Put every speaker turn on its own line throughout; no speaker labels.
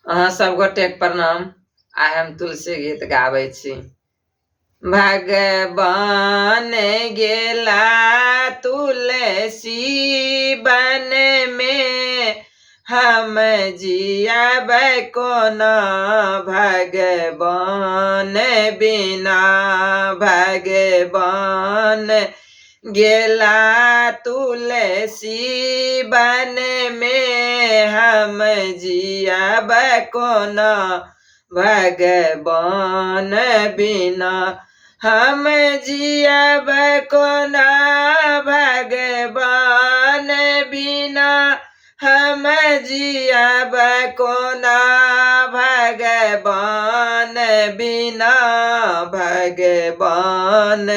अहाँ सब गोटे के प्रणाम। आइ हम तुलसी गीत गाबै छी। भगवान गेला तुलसी बन में, हम जियब कोना भगवान बिना। भगवान गेला तुलसी बन में, हम जियब कोना भगवान बिना। हम जियब कोना भगवान बिना। हम जियब कोना भगवान बिना। भगवान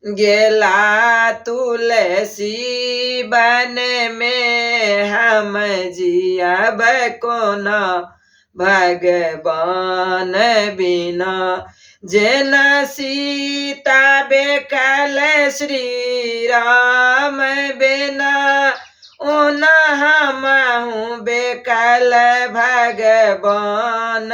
गेला तुलसी बन में, हम जियब कोना भगवान बिना। जेना सीता बेकल श्री राम बिना, ओना हमहु बेकल भगवान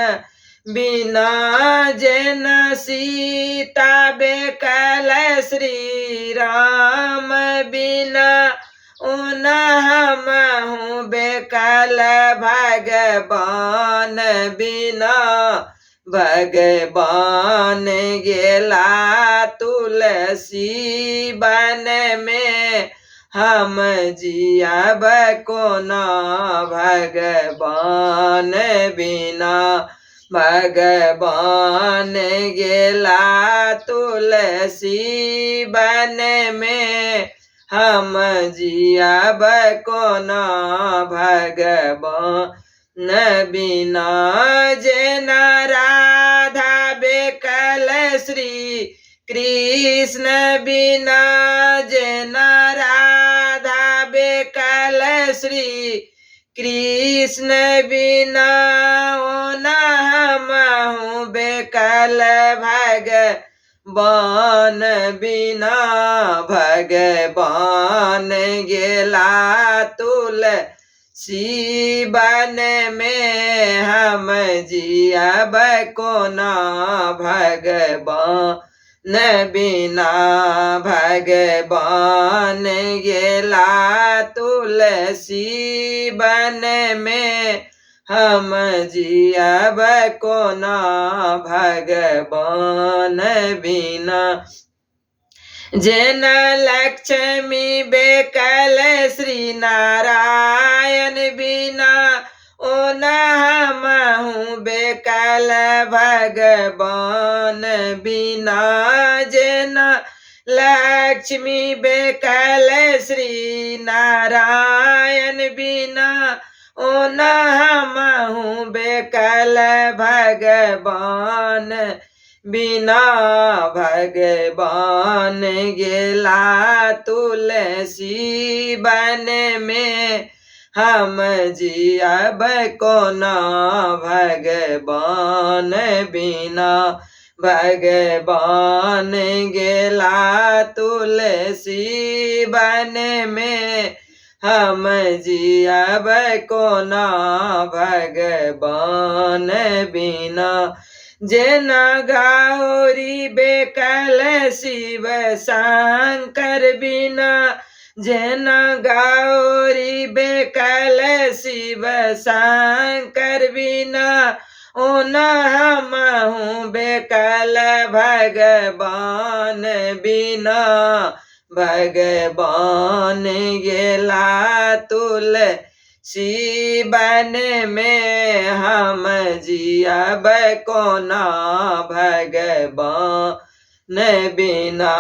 बिना। जेना सीता बेकल श्री राम बिना, ओना हमहु बेकल भगवान बिना। भगवान गेला तुलसी बन में, हम जियब कोना भगवान बिना। भगवान गेला तुलसी बन में, हम जियब कोना भगवान बिना। जेना राधा बेकल श्री कृष्ण बिना। जेना राधा बेकल श्री कृष्ण बिना, ओना हमहु बेकल भगवान बिना। भगवान गेला तुलसी बन में, हम जियब कोना भगवान बिना। भगवान गेला तुलसी बन में, हम जियब कोना भगवान बिना। जेना लक्ष्मी बेकल श्री नारायण बिना, ओना हमहु बेकल भगवान बिना। जेना लक्ष्मी बेकल श्री नारायण बिना, ओना हमहु बेकल भगवान बिना। भगवान गेला तुलसी बन में, हम जियब कोना भगवान बिना। भगवान गेला तुलसी बन में, हम जियब कोना भगवान बिना। जेना गौरी बेकल शिव शंकर बिना। जेना गौरी बेकल शिव शंकर बिना, ओना हमहु बेकल भगवान बिना। भगवान गेला तुलसी बन में, हम जियब कोना भगवान बिना।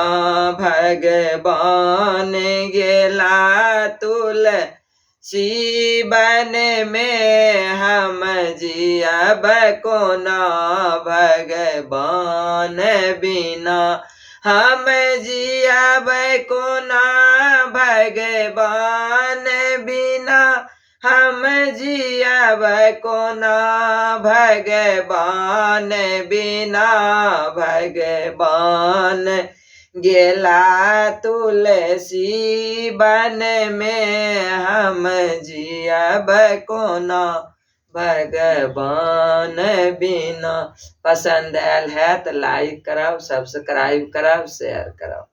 भगवान गेला तुलसी बन में, हम जियब कोना भगवान बिना। हम जियब कोना भगवान बिना। हम जियब कोना भगवान बिना। भगवान गेला तुलसी बन में, हम जियब कोना भगवान बिना। पसंद आयल है तो लाइक कराओ, सब्सक्राइब कराओ, शेयर कराओ।